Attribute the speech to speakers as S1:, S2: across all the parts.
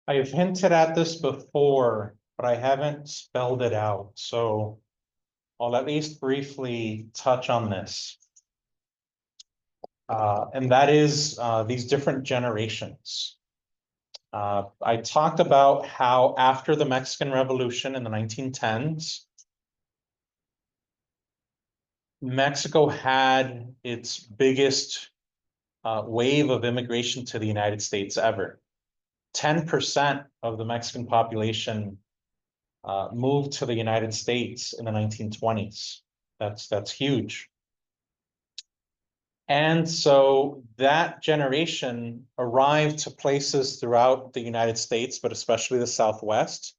S1: I've hinted at this before, but I haven't spelled it out, so I'll at least briefly touch on this. And that is these different generations. I talked about how after the Mexican Revolution in the 1910s, Mexico had its biggest wave of immigration to the United States ever. 10% of the Mexican population moved to the United States in the 1920s. That's huge. And so that generation arrived to places throughout the United States, but especially the Southwest.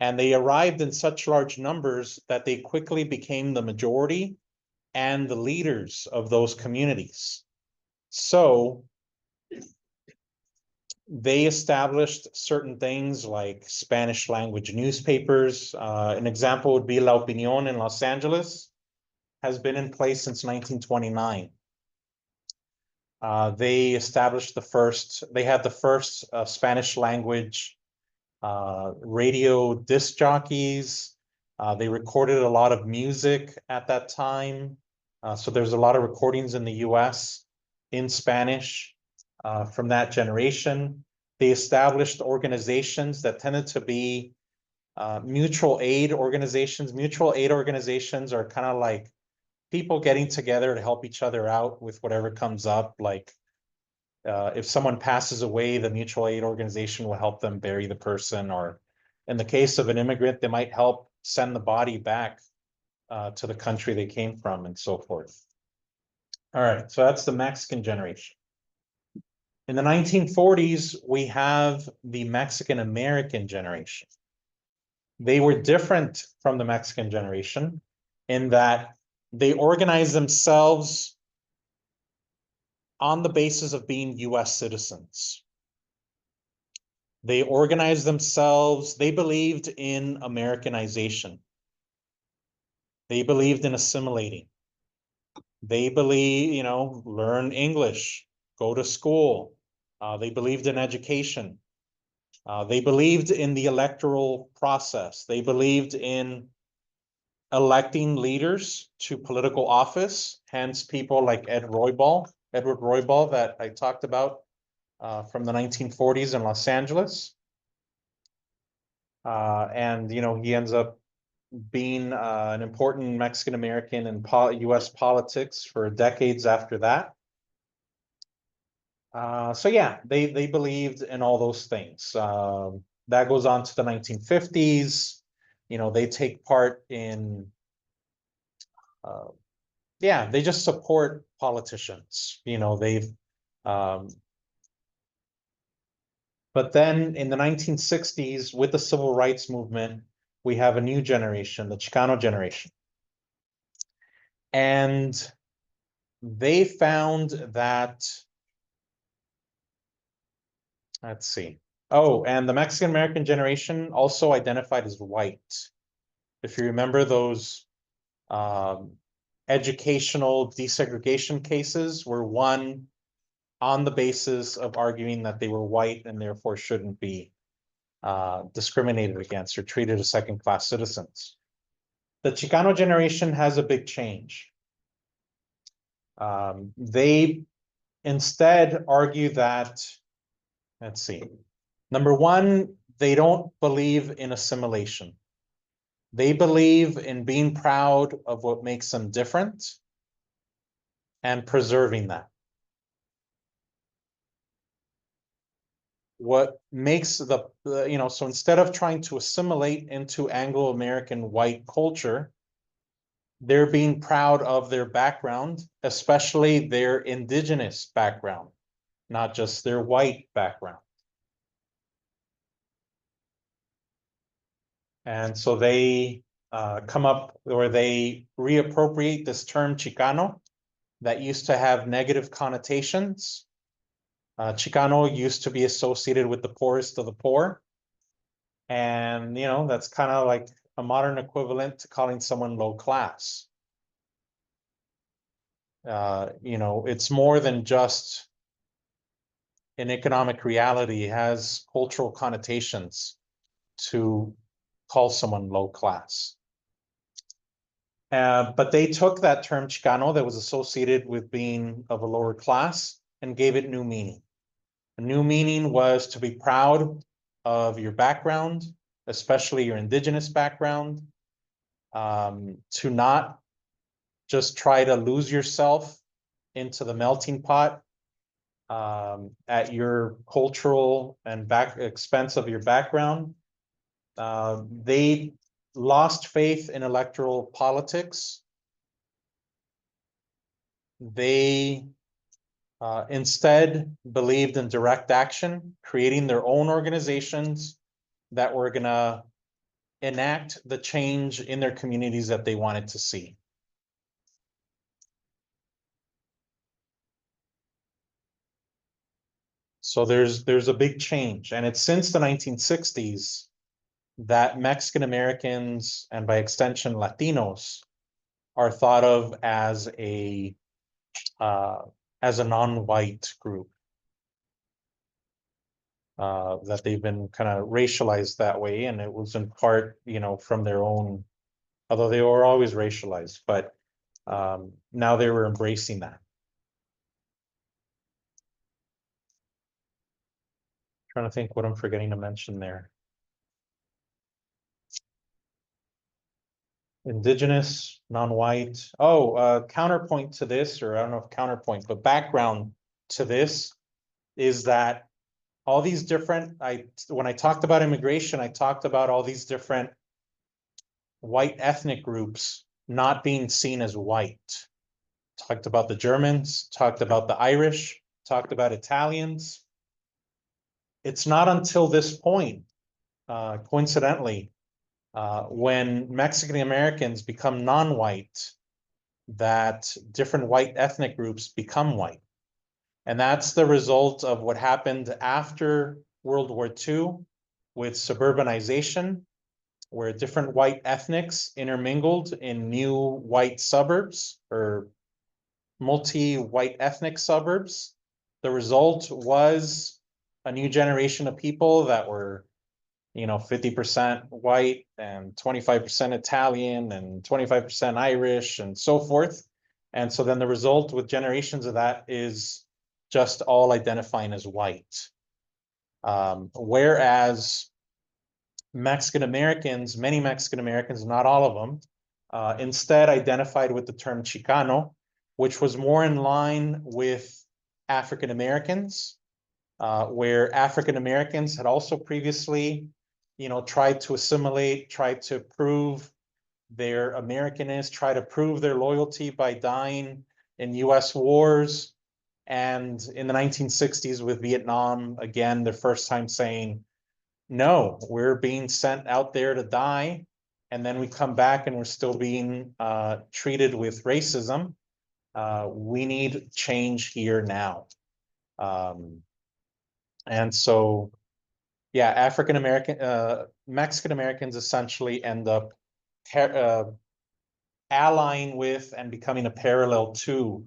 S1: And they arrived in such large numbers that they quickly became the majority and the leaders of those communities. So they established certain things like Spanish language newspapers. An example would be La Opinión in Los Angeles, has been in place since 1929. They established they had the first Spanish language radio disc jockeys. They recorded a lot of music at that time. So there's a lot of recordings in the US in Spanish from that generation. They established organizations that tended to be mutual aid organizations. Mutual aid organizations are kind of like people getting together to help each other out with whatever comes up. Like if someone passes away, the mutual aid organization will help them bury the person, or in the case of an immigrant, they might help send the body back to the country they came from and so forth. All right, so that's the Mexican generation. In the 1940s, we have the Mexican American generation. They were different from the Mexican generation in that they organized themselves on the basis of being US citizens. They organized themselves, they believed in Americanization. They believed in assimilating. They believe, learn English, go to school. They believed in education. They believed in the electoral process. They believed in electing leaders to political office, hence people like Edward Roybal that I talked about from the 1940s in Los Angeles. And, he ends up being an important Mexican-American in US politics for decades after that. So yeah, they believed in all those things. That goes on to the 1950s. They take part in, they just support politicians. But then in the 1960s, with the civil rights movement, we have a new generation, the Chicano generation. And they found that, let's see. Oh, and the Mexican American generation also identified as white. If you remember those educational desegregation cases were won on the basis of arguing that they were white and therefore shouldn't be discriminated against or treated as second-class citizens. The Chicano generation has a big change. They instead argue that, let's see, number one, they don't believe in assimilation. They believe in being proud of what makes them different and preserving that. What makes so instead of trying to assimilate into Anglo-American white culture, they're being proud of their background, especially their indigenous background, not just their white background. And so they come up, or they reappropriate this term Chicano that used to have negative connotations. Chicano used to be associated with the poorest of the poor. And, that's kind of like a modern equivalent to calling someone low class. It's more than just in economic reality has cultural connotations to call someone low class. But they took that term Chicano that was associated with being of a lower class and gave it new meaning. A new meaning was to be proud of your background, especially your indigenous background, to not just try to lose yourself into the melting pot at your cultural and expense of your background. They lost faith in electoral politics. They instead believed in direct action, creating their own organizations that were going to enact the change in their communities that they wanted to see. So there's a big change, and it's since the 1960s that Mexican Americans, and by extension Latinos, are thought of as a non-white group. That they've been kind of racialized that way, and it was in part, from their own, although they were always racialized, but now they were embracing that. Trying to think what I'm forgetting to mention there. Indigenous, non-white. Oh, counterpoint to this, or I don't know if counterpoint, but background to this is that all these different, when I talked about immigration, I talked about all these different white ethnic groups not being seen as white. Talked about the Germans, talked about the Irish, talked about Italians. It's not until this point, coincidentally, when Mexican Americans become non-white, that different white ethnic groups become white. And that's the result of what happened after World War II with suburbanization, where different white ethnics intermingled in new white suburbs or multi-white ethnic suburbs. The result was a new generation of people that were 50% white and 25% Italian and 25% Irish and so forth. And so then the result with generations of that is just all identifying as white. Whereas Mexican Americans, many Mexican Americans, not all of them, instead identified with the term Chicano, which was more in line with African Americans, where African Americans had also previously tried to assimilate, tried to prove their Americanness, try to prove their loyalty by dying in US wars. And in the 1960s with Vietnam, again, the first time saying, no, we're being sent out there to die. And then we come back and we're still being treated with racism. We need change here now. And so, yeah, Mexican Americans essentially end up allying with and becoming a parallel to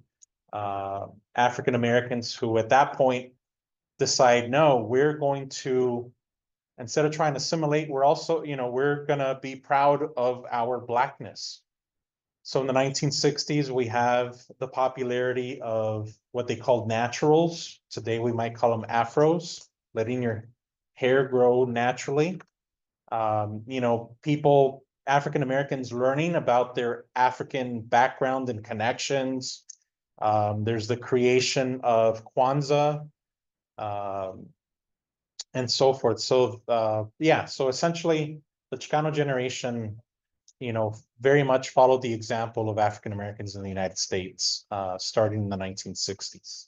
S1: African Americans who at that point decide, no, we're going to, instead of trying to assimilate, we're also, we're gonna be proud of our Blackness. So in the 1960s, we have the popularity of what they called naturals. Today, we might call them afros, letting your hair grow naturally. People, African Americans learning about their African background and connections. There's the creation of Kwanzaa and so forth. So, yeah, so essentially the Chicano generation, very much followed the example of African Americans in the United States, starting in the 1960s.